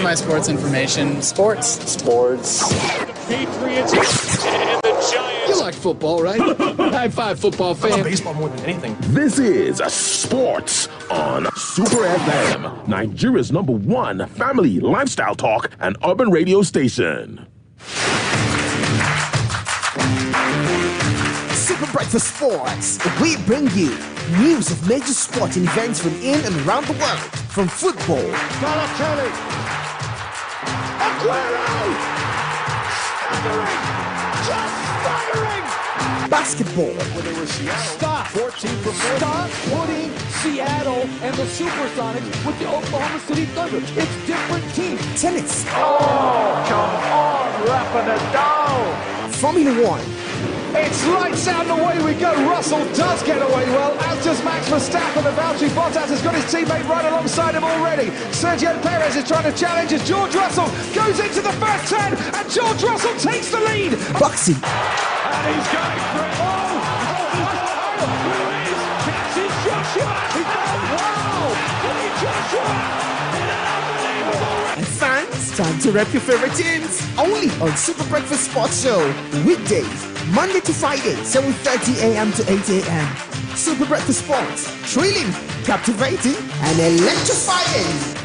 my sports information. Sports. Patriots and the Giants. You like football, right? High five, football fan. I love baseball more than anything. This is Sports on Super FM, Nigeria's #1 family lifestyle talk and urban radio station. Super Breakfast Sports. We bring you news of major sporting events from in and around the world. From football, Balotelli. Aguero. Staggering. Just staggering. basketball, Stop. 14 for 4. Stop putting Seattle and the Supersonics with the Oklahoma City Thunder. It's different teams. tennis, Oh, come on, Rafa Nadal. Formula One, It's lights out and away we go. Russell does get away well, as does Max Verstappen. The Valtteri Bottas has got his teammate right alongside him already. Sergio Perez is trying to challenge as George Russell goes into the first 10, and George Russell takes the lead. boxing, And he's going for it. Ruiz catches Joshua. Wow. Joshua in an unbelievable and fans, time to rep your favorite teams. Only on Super Breakfast Sports Show. Weekdays, Monday to Friday, 7:30 a.m. to 8 a.m. Super Breakfast Sports. Thrilling, captivating, and electrifying.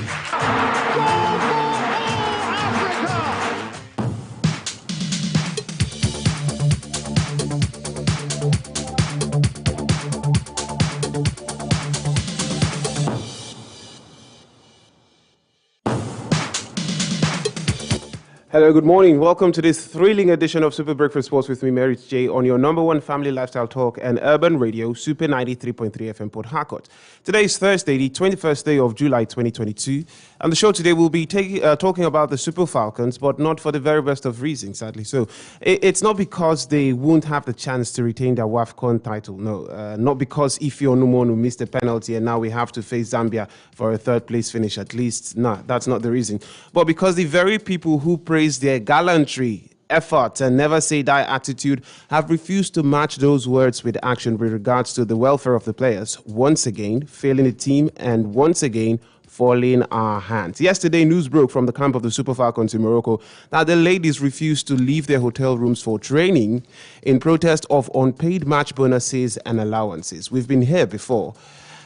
Hello, good morning. Welcome to this thrilling edition of Super Breakfast Sports with me, Mary J, on your #1 family lifestyle talk and urban radio, Super 93.3 FM Port Harcourt. Today is Thursday, the 21st day of July 2022. On the show today, we'll be talking about the Super Falcons, but not for the very best of reasons, sadly. So it's not because they won't have the chance to retain their WAFCON title. No, not because Ife Onumonu missed a penalty and now we have to face Zambia for a third place finish at least. No, that's not the reason. But because the very people who praise their gallantry, effort, and never say die attitude have refused to match those words with action with regards to the welfare of the players, once again failing the team and once again falling our hands. Yesterday, news broke from the camp of the Super Falcons in Morocco that the ladies refused to leave their hotel rooms for training in protest of unpaid match bonuses and allowances. We've been here before.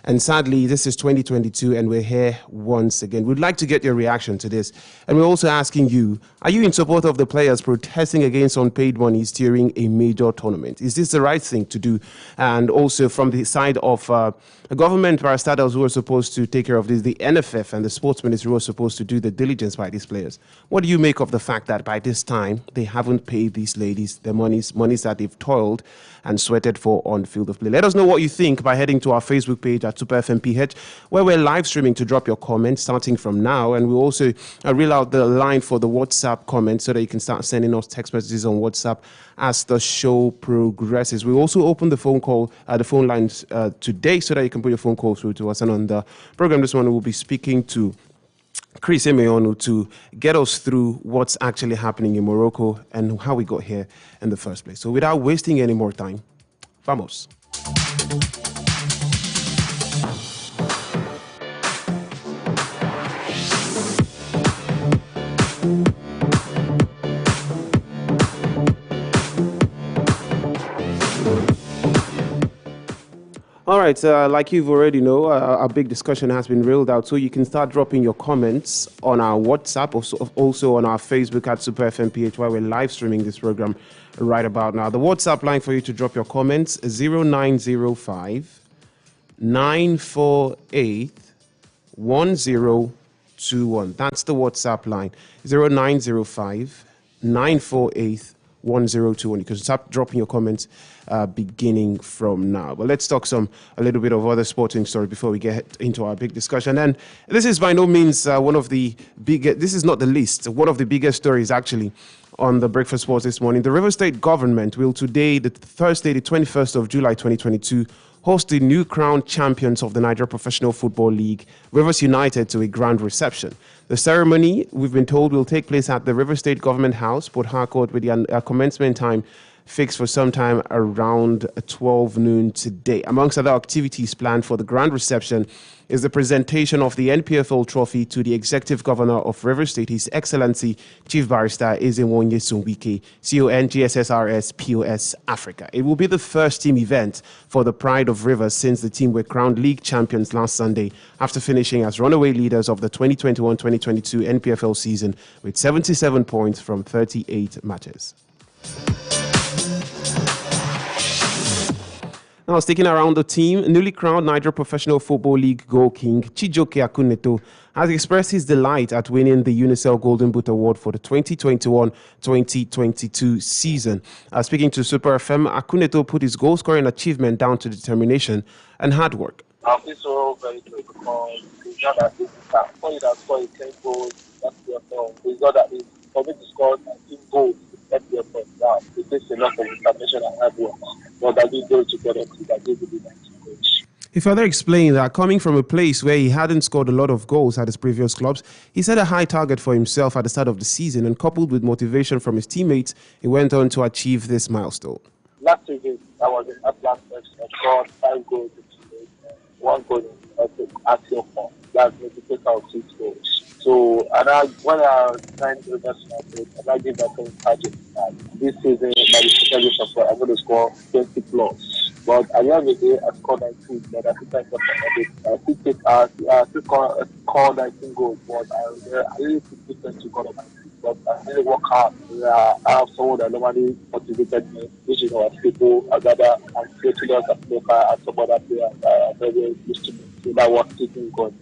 And sadly, this is 2022 and we're here once again. We'd like to get your reaction to this. And we're also asking you, are you in support of the players protesting against unpaid monies during a major tournament? Is this the right thing to do? And also from the side of the government parastatals who are supposed to take care of this, the NFF and the sports ministry who are supposed to do the diligence by these players. What do you make of the fact that by this time, they haven't paid these ladies their monies that they've toiled and sweated for on field of play? Let us know what you think by heading to our Facebook page at Super FMPH, where we're live streaming to drop your comments starting from now. And we'll also reel out the line for the WhatsApp comments so that you can start sending us text messages on WhatsApp as the show progresses. We'll also open the phone lines today so that you can put your phone call through to us. And on the program this morning, we'll be speaking to Chris Emeonu to get us through what's actually happening in Morocco and how we got here in the first place. So without wasting any more time, vamos. All right, like you've already know, a big discussion has been reeled out, so you can start dropping your comments on our WhatsApp, also on our Facebook at Super FMPH, while we're live streaming this program right about now. The WhatsApp line for you to drop your comments is 0905 948 1021. That's the WhatsApp line, 0905 948 1021. You can start dropping your comments beginning from now. But let's talk a little bit of other sporting story before we get into our big discussion. And this is by no means one of the biggest, this is not the least, one of the biggest stories actually on the Breakfast Sports this morning. The Rivers State government will today, the Thursday, the 21st of July 2022, host the new crowned champions of the Nigeria Professional Football League, Rivers United, to a grand reception. The ceremony, we've been told, will take place at the River State Government House, Port Harcourt, with the commencement time fixed for some time around 12 noon today. Amongst other activities planned for the grand reception is the presentation of the NPFL trophy to the Executive Governor of Rivers State, His Excellency Chief Barrister Ezenwonye Sonwike, CON GSSRS POS Africa. It will be the first team event for the Pride of Rivers since the team were crowned league champions last Sunday after finishing as runaway leaders of the 2021-2022 NPFL season with 77 points from 38 matches. Now, sticking around the team, newly crowned Nigeria Professional Football League goal king Chijioke Akuneto has expressed his delight at winning the Unicel Golden Boot Award for the 2021-2022 season. Speaking to Super FM, Akuneto put his goal-scoring achievement down to determination and hard work. I feel so very good because it's not that easy. For you that score 10 goals, that's your fault. It's not that easy. For me to score 19 goals, that's your fault. Now, it takes a lot of determination and hard work. But I did go together to that give the 19 goals. He further explained that coming from a place where he hadn't scored a lot of goals at his previous clubs, he set a high target for himself at the start of the season, and coupled with motivation from his teammates, he went on to achieve this milestone. Last season, I was in Atlas FC. I scored 5 goals in 2 days, 1 goal in Action Form. That's the total of 6 goals. So, when I signed Rivers United, I gave myself a target. This season, by the special grace of God, I'm going to score 20 plus. But at the end of the day, I scored 19, but I think I score 19 goals, but I really put difference to God on my feet. But I really work hard. I have someone that normally motivated me, which is our people, Agada, and Creators, and some other players that are very used to me. So that was keeping going.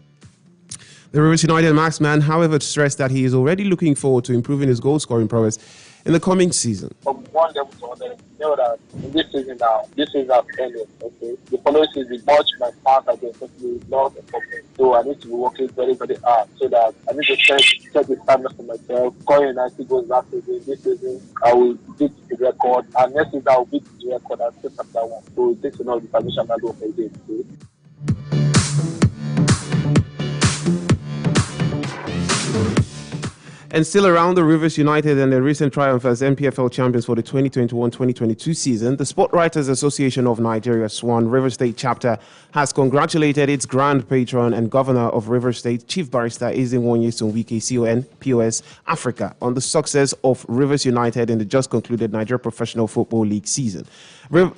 The Rivers United marksman, however, stressed that he is already looking forward to improving his goal-scoring prowess in the coming season. From one level to another, you know that in this season now, this is our failure, okay? The following season, much my start again, especially not a problem. So I need to be working very, very hard so that I need to set the standard for myself. Scoring 90 goals last season, this season, I will beat the record, and next season I will beat the record and set up that one. So it takes a lot of determination and go for it, okay? And still around the Rivers United and the recent triumph as NPFL champions for the 2021-2022 season, the Sport Writers Association of Nigeria, SWAN Rivers State chapter, has congratulated its grand patron and governor of Rivers State, Chief Barrister Ezenwonye Sonwike, CON POS Africa, on the success of Rivers United in the just concluded Nigeria Professional Football League season.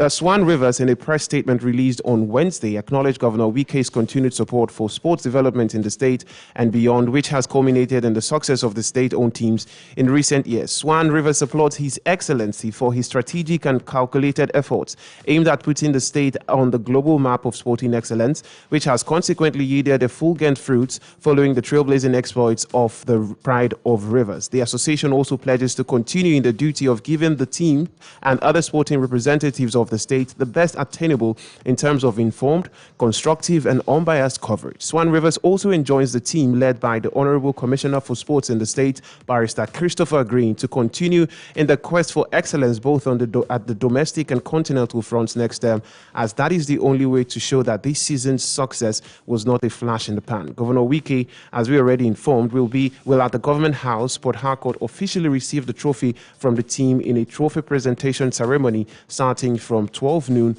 SWAN Rivers, in a press statement released on Wednesday, acknowledged Governor Wike's continued support for sports development in the state and beyond, which has culminated in the success of the state-owned teams in recent years. SWAN Rivers applauds His Excellency for his strategic and calculated efforts aimed at putting the state on the global map of sporting excellence, which has consequently yielded a fulgent fruits following the trailblazing exploits of the Pride of Rivers. The association also pledges to continue in the duty of giving the team and other sporting representatives of the state the best attainable in terms of informed, constructive and unbiased coverage. SWAN Rivers also enjoins the team led by the Honorable Commissioner for Sports in the state, Barrister Christopher Green, to continue in the quest for excellence both on at the domestic and continental fronts next term, as that is the only way to show that this season's success was not a flash in the pan. Governor Wike, as we already informed, will at the Government House, Port Harcourt, officially receive the trophy from the team in a trophy presentation ceremony starting from 12 noon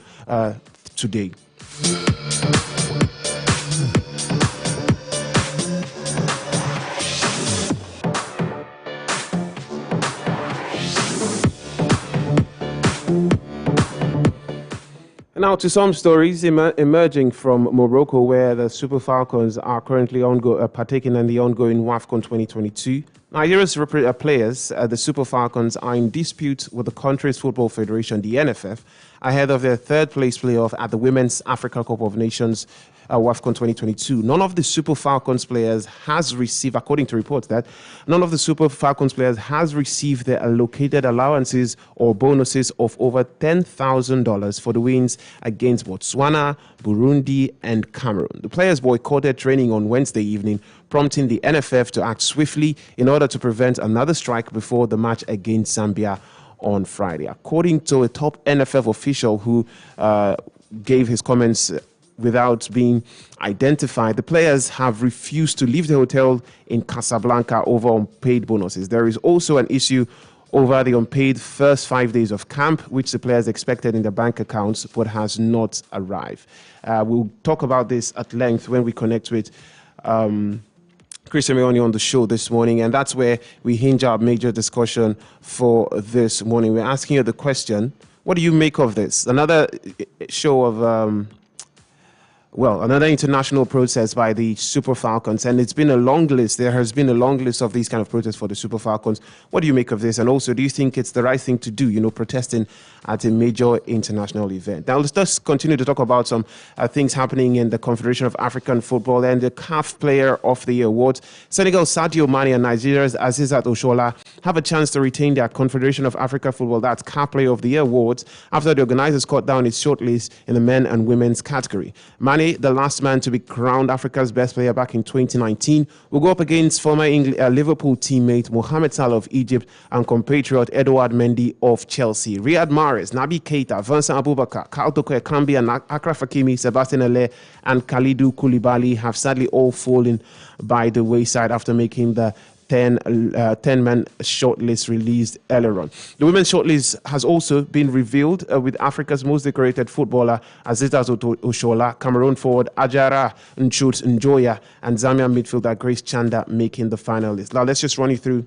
today. Now to some stories emerging from Morocco, where the Super Falcons are currently partaking in the ongoing WAFCON 2022. Nigeria's players, the Super Falcons, are in dispute with the country's football federation, the NFF, ahead of their third-place playoff at the Women's Africa Cup of Nations WAFCON 2022. None of the Super Falcons players has received, according to reports, that none of the Super Falcons players has received their allocated allowances or bonuses of over $10,000 for the wins against Botswana, Burundi, and Cameroon. The players boycotted training on Wednesday evening, prompting the NFF to act swiftly in order to prevent another strike before the match against Zambia on Friday. According to a top NFF official who gave his comments without being identified, the players have refused to leave the hotel in Casablanca over unpaid bonuses. There is also an issue over the unpaid first 5 days of camp, which the players expected in their bank accounts but has not arrived. We'll talk about this at length when we connect with Chris Emeoni on the show this morning, and that's where we hinge our major discussion for this morning. We're asking you the question, what do you make of this? Another show of another international protest by the Super Falcons, and it's been a long list. There has been a long list of these kind of protests for the Super Falcons. What do you make of this? And also, do you think it's the right thing to do, protesting at a major international event? Now, let's just continue to talk about some things happening in the Confederation of African Football and the CAF Player of the Year Awards. Senegal's Sadio Mane and Nigeria's Azizat Oshola have a chance to retain their Confederation of African Football, that's CAF Player of the Year Awards, after the organizers cut down its shortlist in the men and women's category. Mane, the last man to be crowned Africa's best player back in 2019, will go up against former Liverpool teammate Mohamed Salah of Egypt and compatriot Edouard Mendy of Chelsea. Riyad Mahrez, Naby Keita, Vincent Aboubakar, Karl Toko Ekambi and Akraf Hakimi, Sebastian Haller and Kalidou Koulibaly have sadly all fallen by the wayside after making the 10-man shortlist released earlier on. The women's shortlist has also been revealed with Africa's most decorated footballer Azizat Oshola, Cameroon forward Ajara Nchut Njoya, and Zambia midfielder Grace Chanda making the final list. Now let's just run you through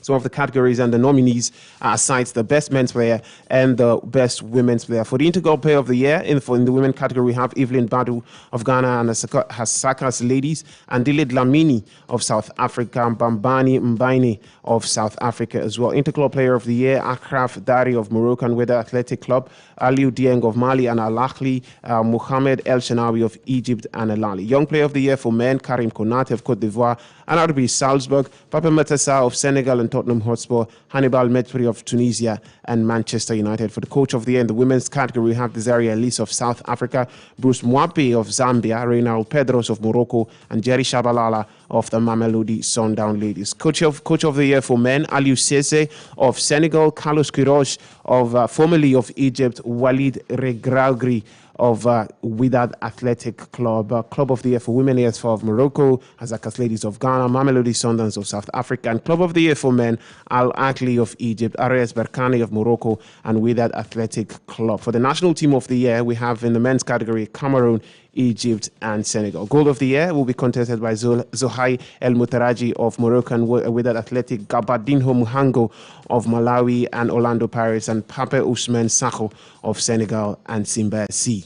some of the categories and the nominees aside the best men's player and the best women's player. For the integral player of the year, in the women category, we have Evelyn Badu of Ghana and Hasaka's Ladies, and Dilid Lamini of South Africa, and Bambani Mbaine of South Africa as well. Integral player of the year, Akraf Dari of Moroccan Weather Athletic Club, Aliou Dieng of Mali and Al Ahly, Mohamed El Shenawi of Egypt and Al Ahly. Young player of the year for men, Karim Konate of Cote d'Ivoire, and RB Salzburg, Papa Matassa of Senegal and Tottenham Hotspur, Hannibal Mejbri of Tunisia and Manchester United. For the coach of the year in the women's category, we have Desiree Elise of South Africa, Bruce Mwapi of Zambia, Reynald Pedros of Morocco, and Jerry Shabalala of the Mamelodi Sundown Ladies. Coach of the year for men, Aliou Cisse of Senegal, Carlos Quiroz of formerly of Egypt, Walid Regragui of Wydad Athletic Club. Club of the Year for Women, ASF of Morocco, Hazakas Ladies of Ghana, Mamelodi Sundowns of South Africa, and Club of the Year for Men, Al Ahly of Egypt, RS Berkane of Morocco, and Wydad Athletic Club. For the national team of the year, we have in the men's category Cameroon, Egypt, and Senegal. Goal of the year will be contested by Zohai El Mutaraji of Morocco and Wydad Athletic, Gabadinho Muhango of Malawi and Orlando Pirates, and Pape Ousmane Sakho of Senegal and Simba C.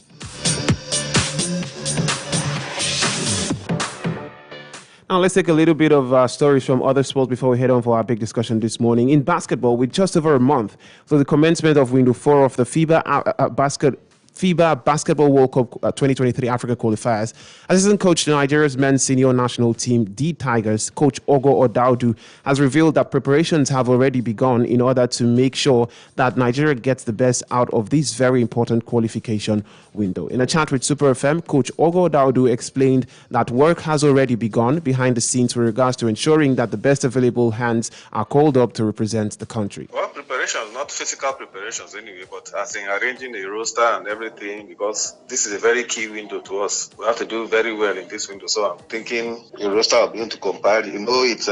Now let's take a little bit of stories from other sports before we head on for our big discussion this morning. In basketball, with just over a month for the commencement of Window 4 of the FIBA Basketball World Cup 2023 Africa qualifiers, assistant coach to Nigeria's men's senior national team, D Tigers, coach Ogo Odaudu, has revealed that preparations have already begun in order to make sure that Nigeria gets the best out of this very important qualification window. In a chat with Super FM, coach Ogo Odaudu explained that work has already begun behind the scenes with regards to ensuring that the best available hands are called up to represent the country. Well, preparations, not physical preparations anyway, but as in arranging a roster and everything, because this is a very key window to us. We have to do very well in this window. So I'm thinking the roster will be able to compile. It's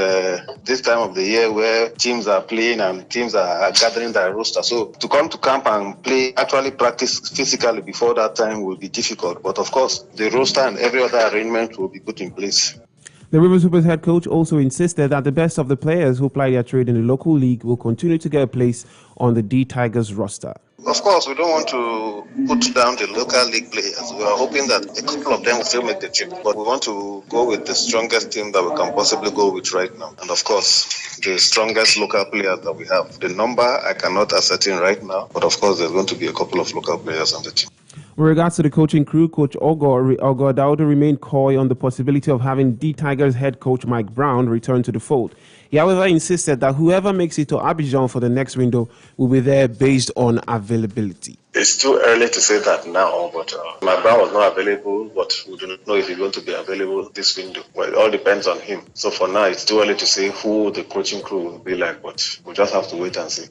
this time of the year where teams are playing and teams are gathering their roster. So to come to camp and play, actually practice physically before that time will be difficult. But of course, the roster and every other arrangement will be put in place. The Rivers Hoopers head coach also insisted that the best of the players who ply their trade in the local league will continue to get a place on the D Tigers roster. Of course, we don't want to put down the local league players. We are hoping that a couple of them will still make the team. But we want to go with the strongest team that we can possibly go with right now. And of course, the strongest local players that we have. The number I cannot ascertain right now. But of course, there's going to be a couple of local players on the team. With regards to the coaching crew, Coach Ogo Dawda remained coy on the possibility of having D Tigers head coach Mike Brown return to the fold. He, however, insisted that whoever makes it to Abidjan for the next window will be there based on availability. It's too early to say that now, but Mike Brown was not available, but we do not know if he's going to be available this window. Well, it all depends on him. So for now, it's too early to say who the coaching crew will be like, but we'll just have to wait and see.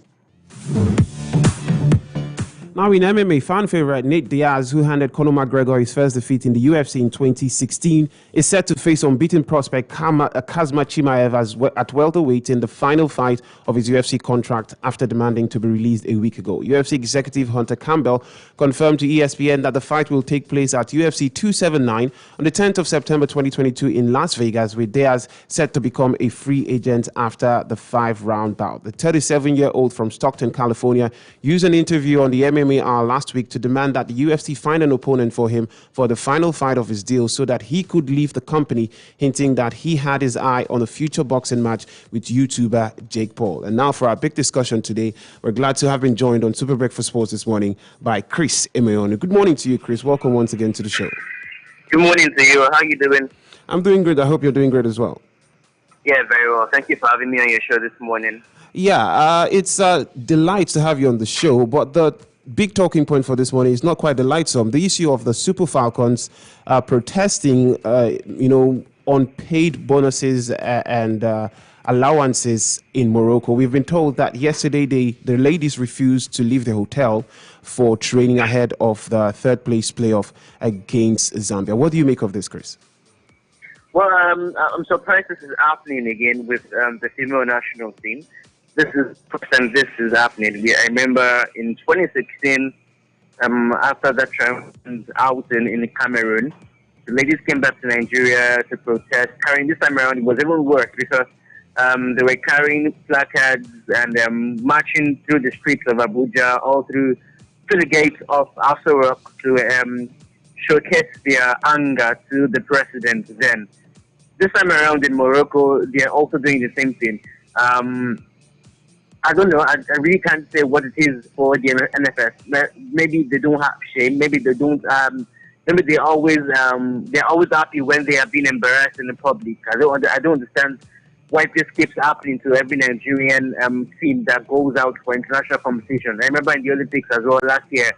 Now in MMA, fan favorite Nate Diaz, who handed Conor McGregor his first defeat in the UFC in 2016, is set to face unbeaten prospect Kazma Chimaev at welterweight in the final fight of his UFC contract after demanding to be released a week ago. UFC executive Hunter Campbell confirmed to ESPN that the fight will take place at UFC 279 on the 10th of September 2022 in Las Vegas, with Diaz set to become a free agent after the 5-round bout. The 37-year-old from Stockton, California, used an interview on the MMA Hour last week to demand that the UFC find an opponent for him for the final fight of his deal so that he could leave the company, hinting that he had his eye on a future boxing match with YouTuber Jake Paul. And now for our big discussion today, we're glad to have been joined on Super Breakfast Sports this morning by Chris Emeonu. Good morning to you, Chris. Welcome once again to the show. Good morning to you. How are you doing? I'm doing good. I hope you're doing great as well. Yeah, very well. Thank you for having me on your show this morning. Yeah, it's a delight to have you on the show, but the big talking point for this morning is not quite delightsome. The issue of the Super Falcons protesting, unpaid bonuses and allowances in Morocco. We've been told that yesterday the ladies refused to leave the hotel for training ahead of the third place playoff against Zambia. What do you make of this, Chris? Well, I'm surprised this is happening again with the female national team. This is first time this is happening. I remember in 2016, after that triumph out in Cameroon, the ladies came back to Nigeria to protest. Carrying this time around, it was even worse because they were carrying placards and marching through the streets of Abuja, all through the gates of Aso Rock to showcase their anger to the president then. This time around in Morocco, they are also doing the same thing. I don't know. I really can't say what it is for the NFS. Maybe they don't have shame. Maybe they don't. Maybe they're always happy when they are being embarrassed in the public. I don't understand why this keeps happening to every Nigerian team that goes out for international competition. I remember in the Olympics as well last year,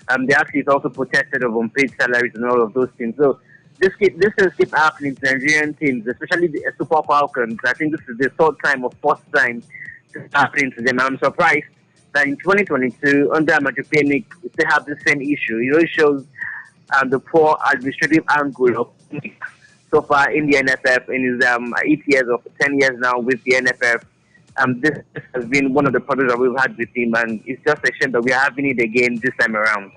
the athletes also protested of unpaid salaries and all of those things. So this things keep happening to Nigerian teams, especially the Super Falcons. I think this is the third time or fourth time it's happening to them. I'm surprised that in 2022, under Amaju they have the same issue. It really shows the poor administrative angle of so far in the NFF in his 8 years or 10 years now with the NFF. This has been one of the problems that we've had with him, and it's just a shame that we're having it again this time around.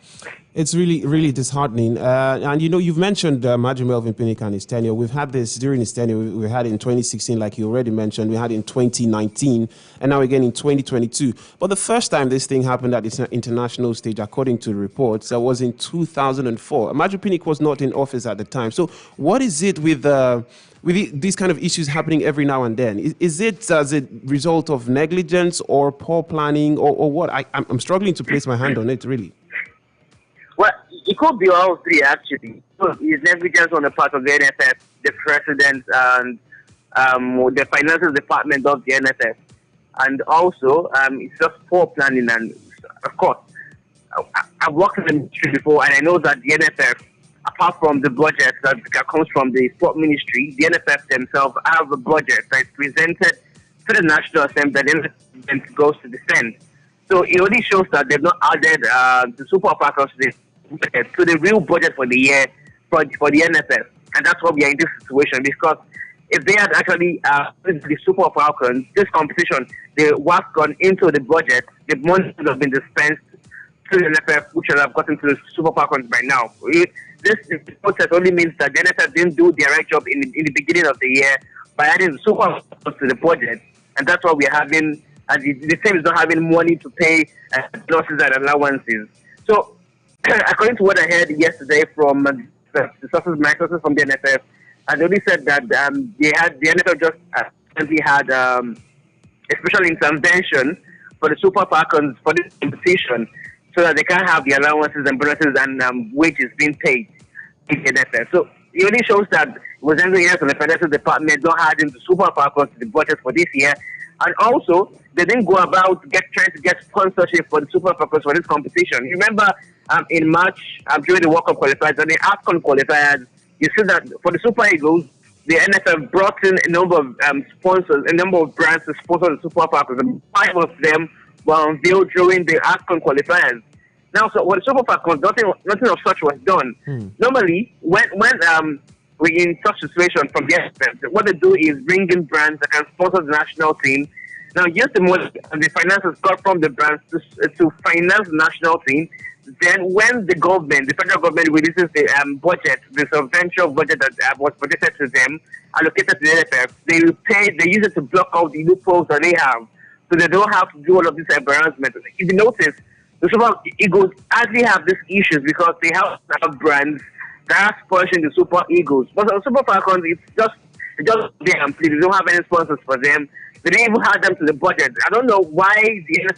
It's really, really disheartening. And, you've mentioned Maju Melvin Pinnick and his tenure. We've had this during his tenure. We had it in 2016, like you already mentioned. We had it in 2019, and now again in 2022. But the first time this thing happened at the international stage, according to reports, was in 2004. Maju Pinnick was not in office at the time. So what is it with these kind of issues happening every now and then? Is it as a result of negligence or poor planning or what? I'm struggling to place my hand on it, really. Well, it could be all three, actually. It's negligence on the part of the NFF, the president, and the finances department of the NFF. And also, it's just poor planning. And, of course, I've worked in the industry before, and I know that the NFF, apart from the budget that comes from the sport ministry, the NFF themselves have a budget that is presented to the National Assembly that then goes to the Senate. So it only shows that they've not added the Super Falcons to the real budget for the year for the NFF. And that's why we are in this situation, because if they had actually the Super Falcons, this competition, the work gone into the budget, the money would have been dispensed to the NFF, which would have gotten to the Super Falcons by now. This process only means that the NFF didn't do their right job in the beginning of the year by adding the Super Falcons to the budget. And that's why we're having, the team is not having money to pay losses and allowances. So, according to what I heard yesterday from my sources from the NFF, and they only said that the NFF just recently had a special intervention for the Super Falcons for this competition, so that they can have the allowances and bonuses and wages being paid in the NFF. So it only shows that it was ending years on the financial department not adding the Super Falcons to the budget for this year, and also they didn't go about trying to get sponsorship for the Super Falcons for this competition. You remember in March during the World Cup qualifiers and the AFCON qualifiers, you see that for the Super Eagles, the NFF brought in a number of sponsors, a number of brands to sponsor the Super Falcons, and 5 of them were unveiled during the AFCON qualifiers. Now, so with the Super Falcons, nothing of such was done. Normally, when we're in such situation from the NFF, what they do is bring in brands that can sponsor the national team. Now, use the money and the finances got from the brands to finance the national team. Then, when the federal government releases the budget, the substantial budget that was budgeted to them, allocated to the NFF, they use it to block out the loopholes that they have. So they don't have to do all of this embarrassment. If you notice, the Super Eagles actually have these issues because they have brands that are sponsoring the Super Eagles. But the Super Falcons, it's just there and play. They don't have any sponsors for them. They didn't even have them to the budget. I don't know why the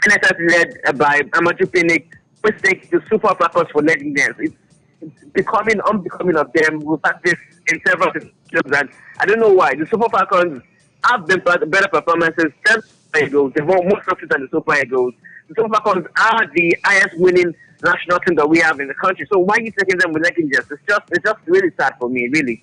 NSF led by Amadou Pinnick mistake the Super Falcons for letting them. It's becoming unbecoming of them. We've had this in several situations, and I don't know why. The Super Falcons have been better performances than Super Eagles. They've won more trophies than the Super Eagles. The Super Falcons are the highest winning national team that we have in the country. So why are you taking them with negligence? It's just really sad for me, really.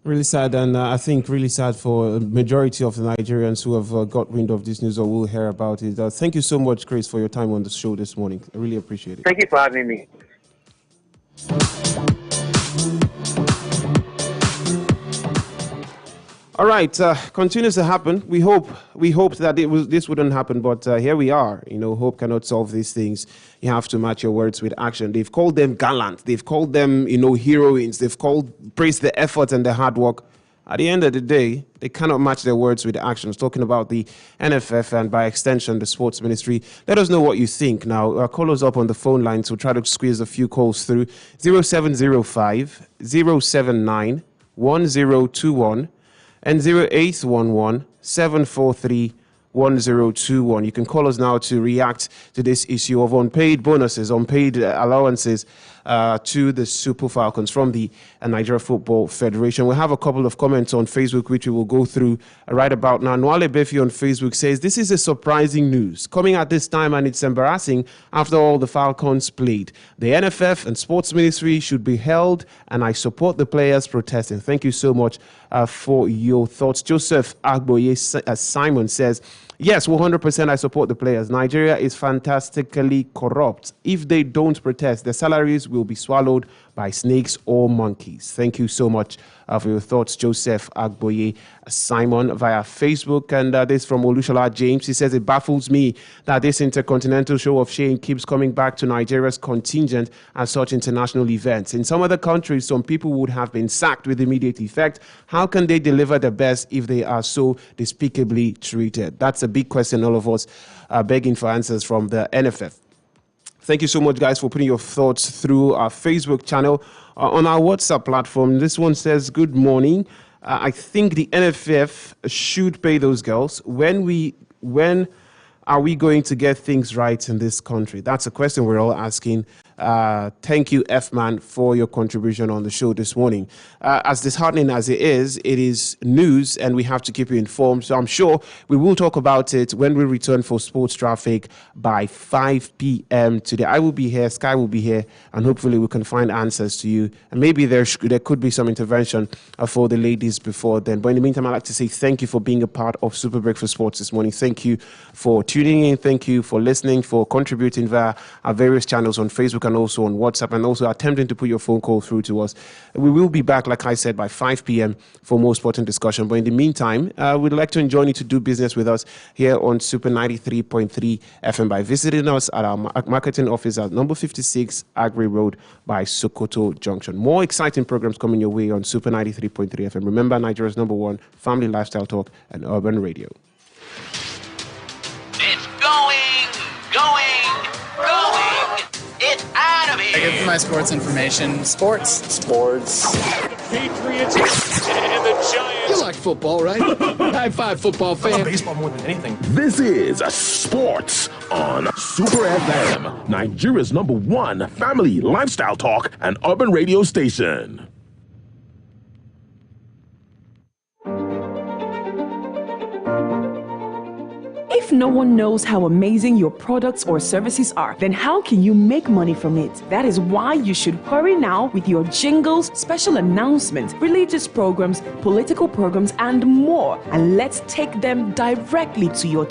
Really sad, and I think really sad for a majority of the Nigerians who have got wind of this news or will hear about it. Thank you so much, Chris, for your time on the show this morning. I really appreciate it. Thank you for having me. All right, continues to happen. We hoped that this wouldn't happen, but here we are. Hope cannot solve these things. You have to match your words with action. They've called them gallant. They've called them, heroines. They've praised the effort and the hard work. At the end of the day, they cannot match their words with actions. Talking about the NFF and by extension, the sports ministry. Let us know what you think. Now, call us up on the phone line. So try to squeeze a few calls through. 0705 079 1021. And 0811 743 1021. You can call us now to react to this issue of unpaid bonuses, unpaid allowances to the Super Falcons from the Nigeria Football Federation. We have a couple of comments on Facebook, which we will go through right about now. Nwale Befi on Facebook says, this is a surprising news coming at this time, and it's embarrassing after all the Falcons played. The NFF and Sports Ministry should be held, and I support the players protesting. Thank you so much for your thoughts. Joseph Agboye Simon says, yes, 100% I support the players. Nigeria is fantastically corrupt. If they don't protest, their salaries will be swallowed by snakes or monkeys. Thank you so much for your thoughts, Joseph Agboye Simon, via Facebook. And this from Olushola James. He says, it baffles me that this intercontinental show of shame keeps coming back to Nigeria's contingent at such international events. In some other countries, some people would have been sacked with immediate effect. How can they deliver the best if they are so despicably treated? That's a big question all of us are begging for answers from the NFF. Thank you so much, guys, for putting your thoughts through our Facebook channel. On our WhatsApp platform, this one says, good morning. I think the NFF should pay those girls. When are we going to get things right in this country? That's a question we're all asking. Thank you, F-Man, for your contribution on the show this morning. As disheartening as it is news, and we have to keep you informed. So I'm sure we will talk about it when we return for Sports Traffic by 5 p.m. today. I will be here, Sky will be here, and hopefully we can find answers to you. And maybe there could be some intervention for the ladies before then. But in the meantime, I'd like to say thank you for being a part of Super Breakfast Sports this morning. Thank you for tuning in. Thank you for listening, for contributing via our various channels on Facebook and also on WhatsApp, and also attempting to put your phone call through to us. We will be back, like I said, by 5 p.m. for more sporting discussion. But in the meantime, we'd like to enjoy you to do business with us here on Super 93.3 FM by visiting us at our marketing office at number 56 Agri Road by Sokoto Junction. More exciting programs coming your way on Super 93.3 FM. Remember, Nigeria's #1 family lifestyle talk and urban radio. It's going. It's out of here. I get my sports information. Sports. Patriots and the Giants. You like football, right? High five, football fan. I love baseball more than anything. This is Sports on Super FM, Nigeria's #1 family lifestyle talk and urban radio station. If no one knows how amazing your products or services are, then how can you make money from it? That is why you should hurry now with your jingles, special announcements, religious programs, political programs, and more. And let's take them directly to your